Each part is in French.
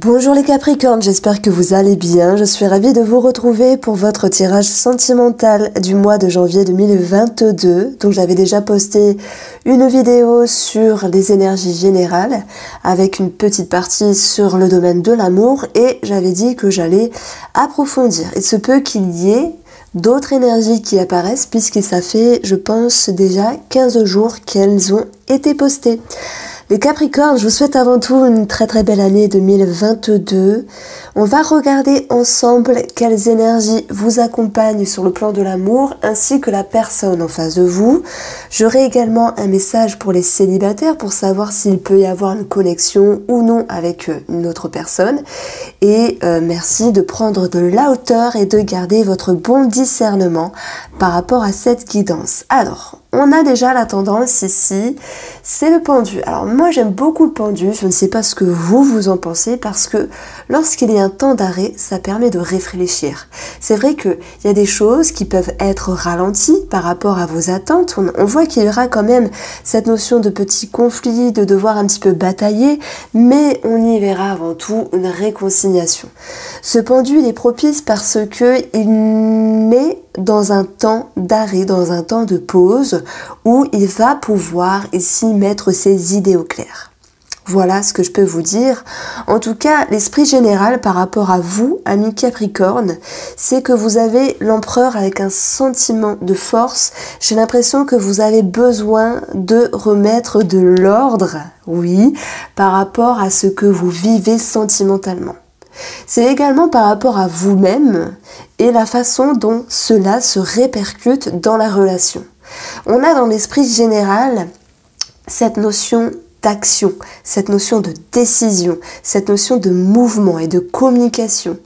Bonjour les Capricornes, j'espère que vous allez bien. Je suis ravie de vous retrouver pour votre tirage sentimental du mois de janvier 2022. Donc j'avais déjà posté une vidéo sur les énergies générales avec une petite partie sur le domaine de l'amour et j'avais dit que j'allais approfondir. Il se peut qu'il y ait d'autres énergies qui apparaissent puisque ça fait, je pense, déjà 15 jours qu'elles ont été postées. Les Capricornes, je vous souhaite avant tout une très belle année 2022. On va regarder ensemble quelles énergies vous accompagnent sur le plan de l'amour ainsi que la personne en face de vous. J'aurai également un message pour les célibataires pour savoir s'il peut y avoir une connexion ou non avec une autre personne. Et merci de prendre de la hauteur et de garder votre bon discernement par rapport à cette guidance. Alors, on a déjà la tendance ici, c'est le pendu. Alors moi j'aime beaucoup le pendu, je ne sais pas ce que vous en pensez parce que lorsqu'il y a un temps d'arrêt, ça permet de réfléchir. C'est vrai qu'il y a des choses qui peuvent être ralenties par rapport à vos attentes. On voit qu'il y aura quand même cette notion de petit conflit, de devoir un petit peu batailler, mais on y verra avant tout une réconciliation. Ce pendu il est propice parce que il met dans un temps d'arrêt, dans un temps de pause où il va pouvoir ici mettre ses idées au clair. Voilà ce que je peux vous dire. En tout cas, l'esprit général par rapport à vous, amis Capricorne, c'est que vous avez l'empereur avec un sentiment de force. J'ai l'impression que vous avez besoin de remettre de l'ordre, oui, par rapport à ce que vous vivez sentimentalement. C'est également par rapport à vous-même et la façon dont cela se répercute dans la relation. On a dans l'esprit général cette notion d'action, cette notion de décision, cette notion de mouvement et de communication.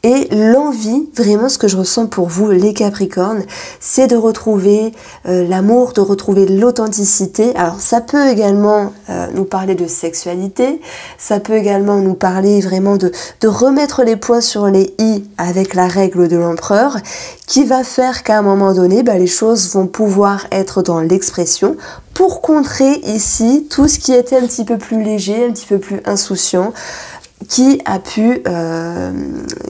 Et l'envie, vraiment ce que je ressens pour vous les Capricornes, c'est de retrouver l'amour, de retrouver l'authenticité. Alors ça peut également nous parler de sexualité, ça peut également nous parler vraiment de remettre les points sur les i avec la règle de l'empereur, qui va faire qu'à un moment donné, les choses vont pouvoir être dans l'expression, pour contrer ici tout ce qui était un petit peu plus léger, un petit peu plus insouciant, qui a pu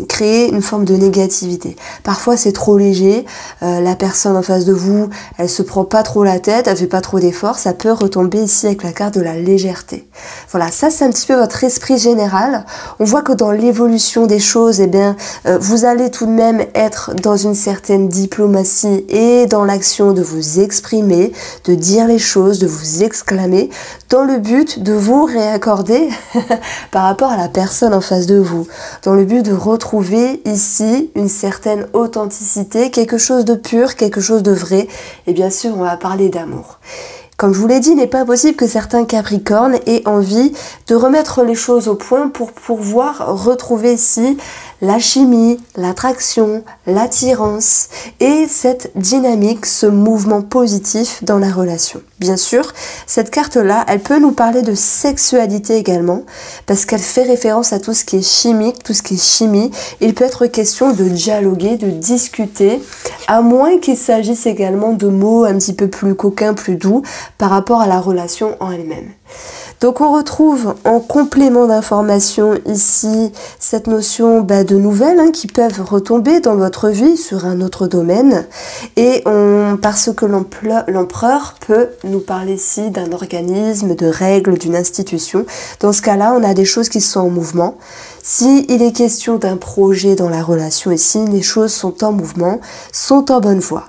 créer une forme de négativité. Parfois c'est trop léger, la personne en face de vous, elle se prend pas trop la tête, elle fait pas trop d'efforts, ça peut retomber ici avec la carte de la légèreté. Voilà, ça c'est un petit peu votre esprit général. On voit que dans l'évolution des choses, eh bien, vous allez tout de même être dans une certaine diplomatie et dans l'action de vous exprimer, de dire les choses, de vous exclamer, dans le but de vous réaccorder par rapport à la personne en face de vous, dans le but de retrouver ici une certaine authenticité, quelque chose de pur, quelque chose de vrai, et bien sûr on va parler d'amour. Comme je vous l'ai dit, il n'est pas possible que certains Capricornes aient envie de remettre les choses au point pour pouvoir retrouver ici la chimie, l'attraction, l'attirance et cette dynamique, ce mouvement positif dans la relation. Bien sûr, cette carte-là, elle peut nous parler de sexualité également parce qu'elle fait référence à tout ce qui est chimique, tout ce qui est chimie. Il peut être question de dialoguer, de discuter, à moins qu'il s'agisse également de mots un petit peu plus coquins, plus doux par rapport à la relation en elle-même. Donc on retrouve en complément d'information ici cette notion de nouvelles qui peuvent retomber dans votre vie sur un autre domaine et parce que l'empereur peut nous parler ici d'un organisme, de règles, d'une institution. Dans ce cas-là, on a des choses qui sont en mouvement. Si il est question d'un projet dans la relation ici, les choses sont en mouvement, sont en bonne voie.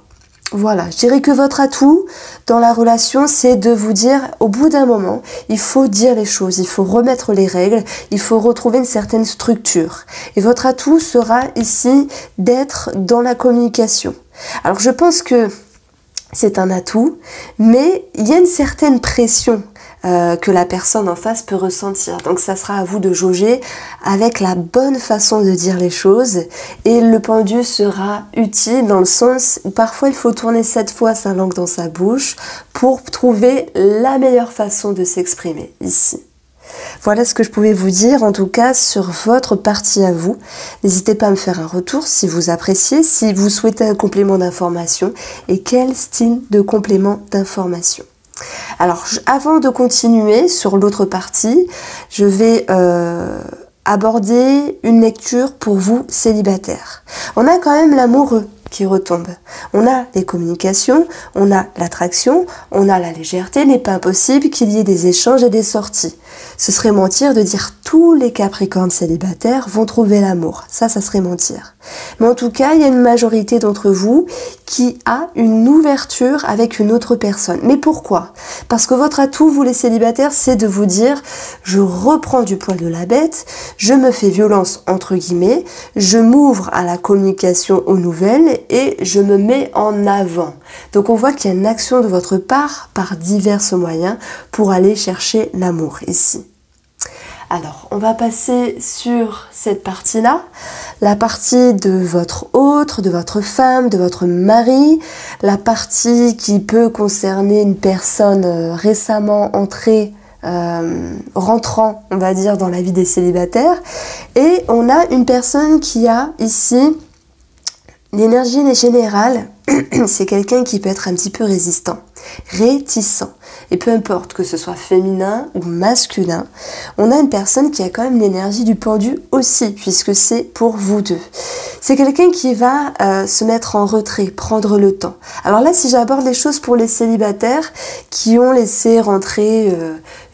Voilà, je dirais que votre atout dans la relation, c'est de vous dire, au bout d'un moment, il faut dire les choses, il faut remettre les règles, il faut retrouver une certaine structure. Et votre atout sera ici d'être dans la communication. Alors je pense que c'est un atout, mais il y a une certaine pression que la personne en face peut ressentir. Donc ça sera à vous de jauger avec la bonne façon de dire les choses et le pendu sera utile dans le sens où parfois il faut tourner 7 fois sa langue dans sa bouche pour trouver la meilleure façon de s'exprimer ici. Voilà ce que je pouvais vous dire en tout cas sur votre partie à vous. N'hésitez pas à me faire un retour si vous appréciez, si vous souhaitez un complément d'information et quel style de complément d'information. Alors, avant de continuer sur l'autre partie, je vais aborder une lecture pour vous célibataires. On a quand même l'amoureux qui retombe. On a les communications, on a l'attraction, on a la légèreté. Il n'est pas impossible qu'il y ait des échanges et des sorties. Ce serait mentir de dire tous les Capricornes célibataires vont trouver l'amour. Ça serait mentir. Mais en tout cas, il y a une majorité d'entre vous qui a une ouverture avec une autre personne. Mais pourquoi? Parce que votre atout, vous les célibataires, c'est de vous dire je reprends du poil de la bête, je me fais violence entre guillemets, je m'ouvre à la communication aux nouvelles et je me mets en avant. Donc on voit qu'il y a une action de votre part par divers moyens pour aller chercher l'amour ici. Alors, on va passer sur cette partie-là, la partie de votre autre, de votre femme, de votre mari, la partie qui peut concerner une personne récemment entrée, rentrant, on va dire, dans la vie des célibataires. Et on a une personne qui a ici l'énergie générale, c'est quelqu'un qui peut être un petit peu résistant, réticent. Et peu importe que ce soit féminin ou masculin, on a une personne qui a quand même l'énergie du pendu aussi, puisque c'est pour vous deux. C'est quelqu'un qui va se mettre en retrait, prendre le temps. Alors là, si j'aborde les choses pour les célibataires qui ont laissé rentrer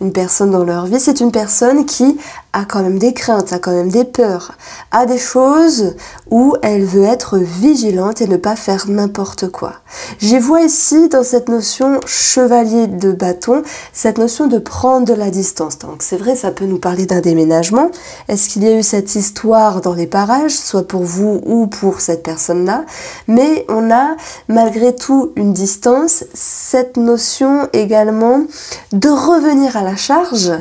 une personne dans leur vie, c'est une personne qui a quand même des craintes, a quand même des peurs, a des choses où elle veut être vigilante et ne pas faire n'importe quoi. J'y vois ici, dans cette notion chevalier de bâton, cette notion de prendre de la distance. Donc c'est vrai, ça peut nous parler d'un déménagement. Est-ce qu'il y a eu cette histoire dans les parages, soit pour vous ou pour cette personne-là? Mais on a malgré tout une distance, cette notion également de revenir à la charge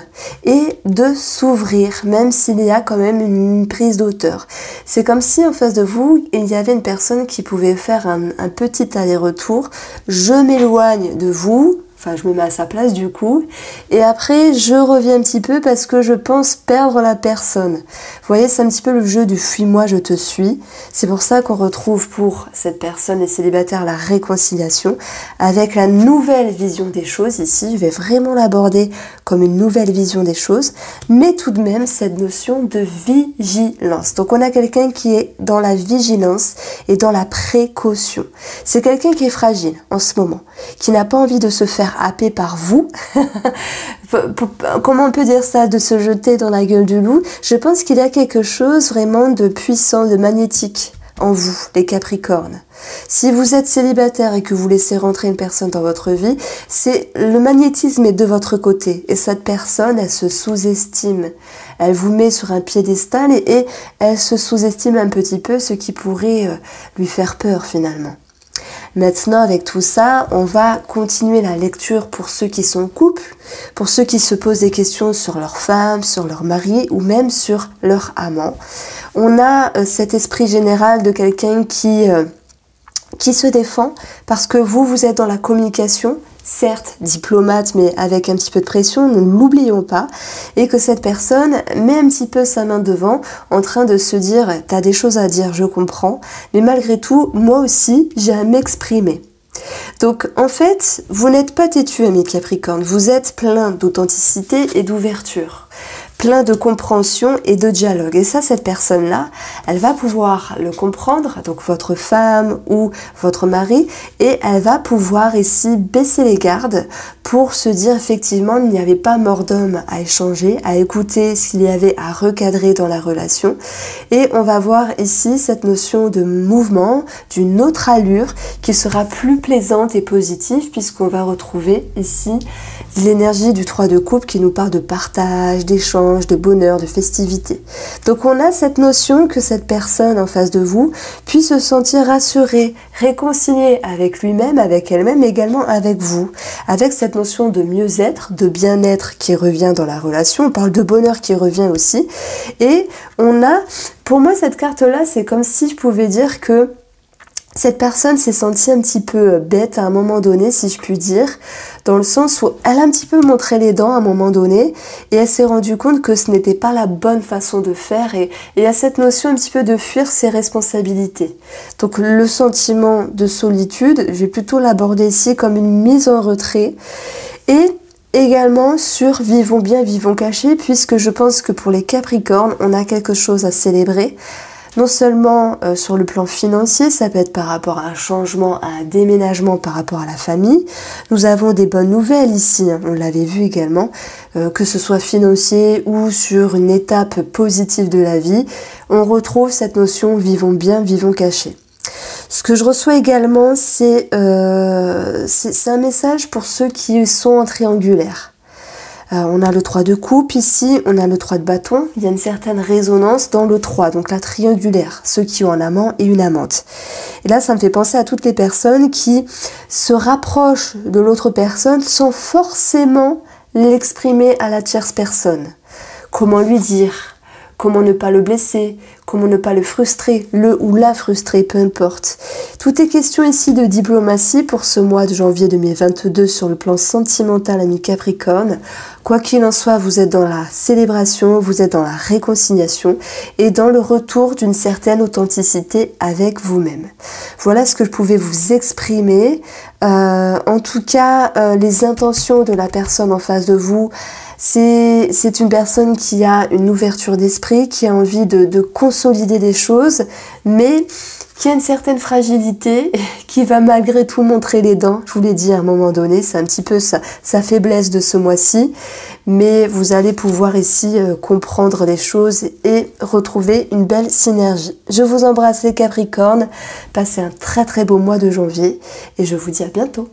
et de s'ouvrir, même s'il y a quand même une prise d'auteur. C'est comme si en face de vous, il y avait une personne qui pouvait faire un petit aller-retour. Je m'éloigne de vous, enfin je me mets à sa place du coup, et après je reviens un petit peu parce que je pense perdre la personne. Vous voyez, c'est un petit peu le jeu du fuis-moi, je te suis. C'est pour ça qu'on retrouve pour cette personne, les célibataires, la réconciliation avec la nouvelle vision des choses ici. Je vais vraiment l'aborder comme une nouvelle vision des choses, mais tout de même cette notion de vigilance. Donc on a quelqu'un qui est dans la vigilance et dans la précaution. C'est quelqu'un qui est fragile en ce moment, qui n'a pas envie de se faire happer par vous. Comment on peut dire ça, de se jeter dans la gueule du loup? Je pense qu'il y a quelque chose vraiment de puissant, de magnétique en vous, les Capricornes. Si vous êtes célibataire et que vous laissez rentrer une personne dans votre vie, c'est le magnétisme est de votre côté. Et cette personne, elle se sous-estime. Elle vous met sur un piédestal et elle se sous-estime un petit peu, ce qui pourrait lui faire peur finalement. Maintenant, avec tout ça, on va continuer la lecture pour ceux qui sont en couple, pour ceux qui se posent des questions sur leur femme, sur leur mari ou même sur leur amant. On a cet esprit général de quelqu'un qui se défend parce que vous êtes dans la communication, certes diplomate mais avec un petit peu de pression, ne l'oublions pas, et que cette personne met un petit peu sa main devant en train de se dire t'as des choses à dire, je comprends, mais malgré tout moi aussi j'ai à m'exprimer. Donc en fait vous n'êtes pas têtu, amis Capricorne, vous êtes plein d'authenticité et d'ouverture, plein de compréhension et de dialogue. Et ça, cette personne-là, elle va pouvoir le comprendre, donc votre femme ou votre mari, et elle va pouvoir ici baisser les gardes pour se dire effectivement il n'y avait pas mort d'homme à échanger, à écouter ce qu'il y avait à recadrer dans la relation. Et on va voir ici cette notion de mouvement, d'une autre allure qui sera plus plaisante et positive puisqu'on va retrouver ici l'énergie du 3 de coupe qui nous parle de partage, d'échange, de bonheur, de festivité. Donc on a cette notion que cette personne en face de vous puisse se sentir rassurée, réconciliée avec lui-même, avec elle-même, mais également avec vous, avec cette notion de mieux-être, de bien-être qui revient dans la relation. On parle de bonheur qui revient aussi. Et on a, pour moi cette carte-là, c'est comme si je pouvais dire que cette personne s'est sentie un petit peu bête à un moment donné, si je puis dire, dans le sens où elle a un petit peu montré les dents à un moment donné et elle s'est rendue compte que ce n'était pas la bonne façon de faire et il y a cette notion un petit peu de fuir ses responsabilités. Donc le sentiment de solitude, je vais plutôt l'aborder ici comme une mise en retrait et également sur vivons bien, vivons cachés, puisque je pense que pour les Capricornes, on a quelque chose à célébrer. Non seulement sur le plan financier, ça peut être par rapport à un changement, à un déménagement par rapport à la famille. Nous avons des bonnes nouvelles ici, hein, on l'avait vu également, que ce soit financier ou sur une étape positive de la vie. On retrouve cette notion vivons bien, vivons cachés. Ce que je reçois également, c'est un message pour ceux qui sont en triangulaire. On a le 3 de coupe ici, on a le 3 de bâton, il y a une certaine résonance dans le 3, donc la triangulaire, ceux qui ont un amant et une amante. Et là, ça me fait penser à toutes les personnes qui se rapprochent de l'autre personne sans forcément l'exprimer à la tierce personne. Comment lui dire ? Comment ne pas le blesser? Comment ne pas le frustrer? Le ou la frustrer, peu importe. Tout est question ici de diplomatie pour ce mois de janvier 2022 sur le plan sentimental, ami Capricorne. Quoi qu'il en soit, vous êtes dans la célébration, vous êtes dans la réconciliation et dans le retour d'une certaine authenticité avec vous-même. Voilà ce que je pouvais vous exprimer. En tout cas, les intentions de la personne en face de vous, c'est une personne qui a une ouverture d'esprit, qui a envie de consolider des choses, mais qui a une certaine fragilité, qui va malgré tout montrer les dents. Je vous l'ai dit à un moment donné, c'est un petit peu sa faiblesse de ce mois-ci, mais vous allez pouvoir ici comprendre les choses et retrouver une belle synergie. Je vous embrasse les Capricornes, passez un très très beau mois de janvier et je vous dis à bientôt.